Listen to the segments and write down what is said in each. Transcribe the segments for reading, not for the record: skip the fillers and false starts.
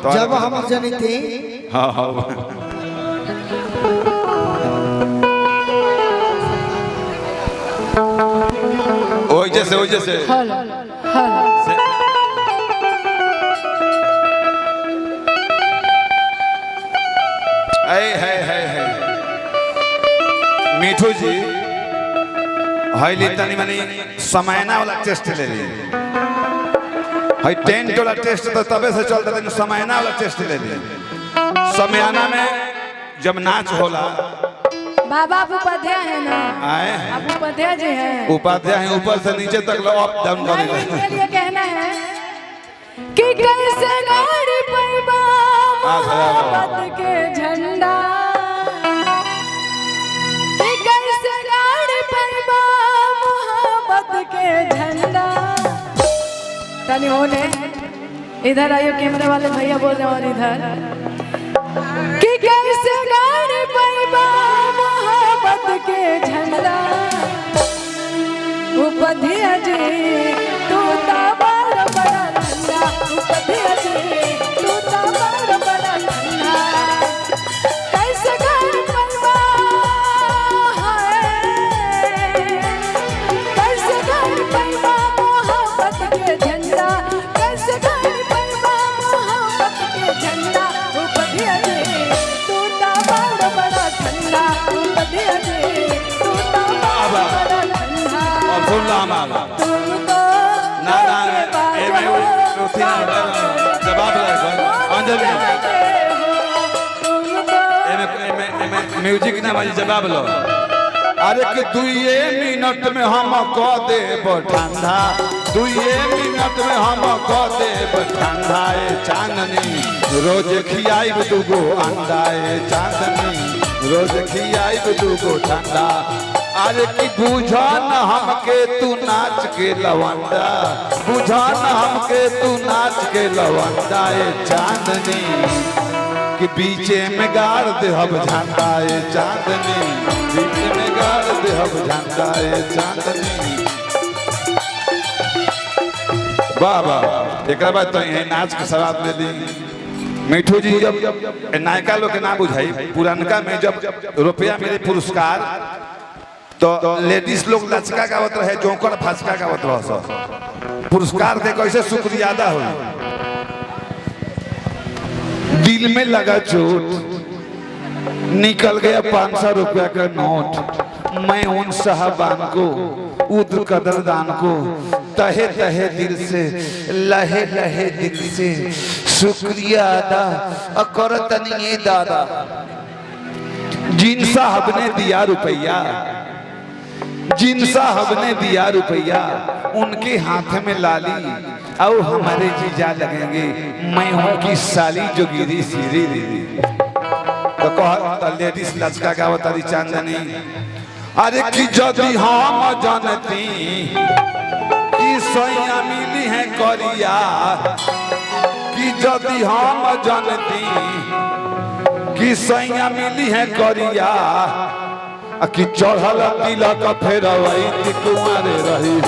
जब हम जनी थी हाँ हाँ ओ जैसे हेलो हेलो है मीठू जी हाईली तनी मनी समयना वाला टेस्ट ले ली हाई टेंट वाला टेस्ट तो तबे से चलता लेकिन समयना वाला टेस्ट ले ली समयाना में जब नाच होला बाबा आप उपाध्याय है ना आए आप उपाध्याय जी हैं उपाध्याय हैं ऊपर से नीचे तक लो अप डाउन नहीं, करेंगे इनके लिए कहना है कि कैसे गाड़ी पैबा मोहब्बत के झंडा कि कैसे गाड़ी पैबा मोहब्बत के झंडा तनी होने इधर आइए कैमरे वाले भैया बोल रहे हैं और इधर कि कैसे गाड़ी पैबा मोहब्बत के झंडा उपाध्याय जी तू ताबार बड़ा ठंडा उपाध्याय जी तू ताबार बड़ा ठंडा कैसे गाड़ी पैबा है कैसे गाड़ी पैबा मोहब्बत के झंडा कैसे गाड़ी पैबा मोहब्बत के झंडा उपाध्याय जी तू ताबार बड़ा ठंडा उपाध्याय जी तू ताबार बड़ा ठंडा और सुन ला माला तुमको ना ए मैं उठी ना जवाब लगा अंजलि ए म्यूजिक ना बाजी जवाब लो अरे कि दुइये मिनट में हम कह देब ठंडा दुइये मिनट में हम कह देब ठंडा ए चांदनी रोज खियाइब दूगो अंडा ए चांदनी रोज खियाइब दूगो ठंडा अरे कि बुझन हमके तू नाच के लवंडा बुझन हमके तू नाच के लवंडा ए चांदनी कि बीचे में गाड़ दे हम झंडा ए चांदनी बीचे में गाड़ दे हम झंडा ए चांदनी वाह वाह एक बात तो यही नाच के सवाब ले दी मिठू जी जब नायका लोग के ना बुझाई पुरानका में जब रुपया मिले पुरस्कार तो लेडीज लोग लचका गावत रहे जोकर फचका गावत रह सब पुरस्कार दे कैसे शुक्रिया अदा हो दिल में लगा चोट निकल गया 500 रुपया का नोट मैं उन साहबान को उद्र कदरदान को तहे तहे दिल से लहे लहे दिल से शुक्रिया अदा करतनी दादा जिन साहब ने दिया रुपया जिन साहब ने दिया रुपया उनके हाथ में लाली और हमारे जीजा लगेंगे मैं उनकी साली जो गिरी सीरी दीदी तो कह लेडीज लचका गावत तारी चांदनी अरे कि जदी हम जानती कि सैया मिली है करिया कि जदी हम जानती कि सैया मिली है करिया कि चढ़ल तिलक फेर कुमारे रही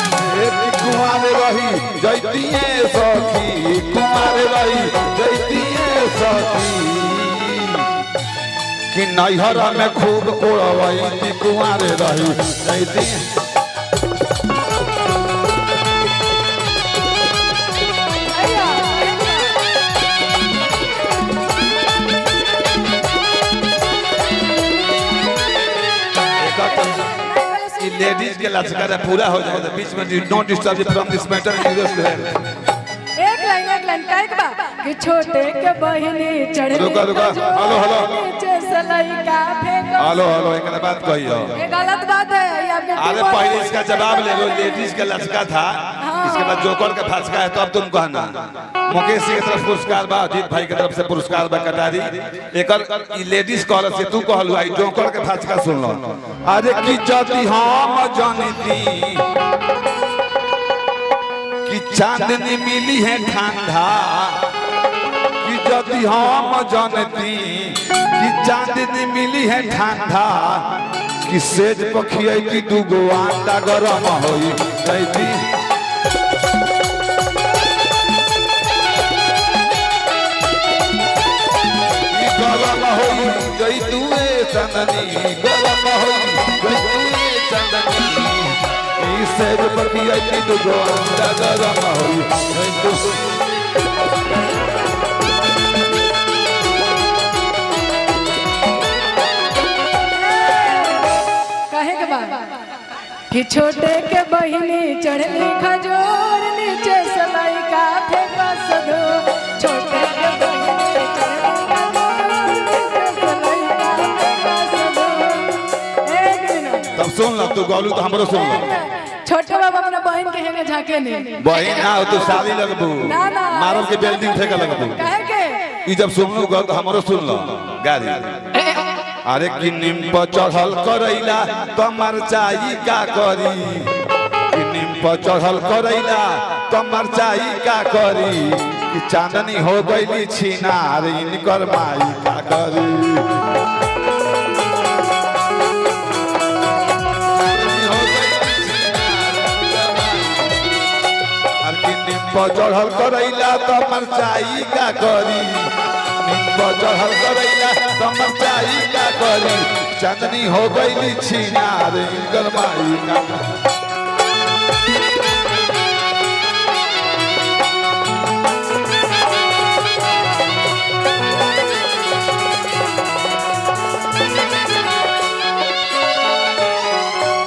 कुमारे रही जैतिए सखी कुमारे रही जैतिए सखी कि नैहरा में खूब कोड़वई कुमारे रही जैतिए लेडीज के लचका पूरा हो जाएगा बीच में don't disturb from this matter एक लाइन का कि छोटे के बहिनी चढ़ रुका हेलो नीचे सलाई का फेंको हेलो एक बात कहियो ये गलत बात है ये आपके अरे पहले इसका जवाब ले लो लेडीज का लचका था इसके बाद जोकर का फाचका है तो अब तुम कहना मुकेश की तरफ पुरस्कार बा अजीत भाई की तरफ से पुरस्कार बा कटारी एकर लेडीज कॉलर से तू कहलु आई जोकर के फाचका सुन लो अरे कि जदी हम जानती कि चांदनी मिली है ठंडा कि जदी हम जानती कि चांदनी मिली है ठंडा कि सेज पखिया की दूगो आटा गरम होई जैती गरम होई जैतुए चंदनी गरम होई जैतुए चंदनी ई सेज पखिया की दूगो आटा गरम होई जैतु कहे के बाद कि छोटे के बहिनी चढ़ली खजूर नीचे सलाई का फेंका सदो छोटे के बहिनी चढ़ली खजूर नीचे सलाई का फेंका सदो। एक मिनट तब सुन ला तू गौलू तो हमरो सुन ला छोटे बाबा अपना बहन के हेंगे झाके नहीं बहन ना हो तो शादी लगबू ना ना मारल के बिल्डिंग फेंका लगबू कहे के ई जब सुन लू तो हमरो सुन ला गाड़ी अरे कि नीम पर चढ़ल करैला तो मरचाई का करी कि नीम पर चढ़ल करैला तो मरचाई का करी कि चांदनी हो गईली छिनार इनकर माई का करी चढ़ल करैला तो मरचाई का करी चढ़ल करैला तो मरचाई का करी चांदनी हो गईली छिनार इनकर माई का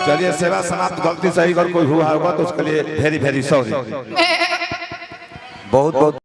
चलिए सेवा समाप्त गलती सही अगर कोई हुआ होगा तो उसके लिए वेरी वेरी सॉरी बहुत बहुत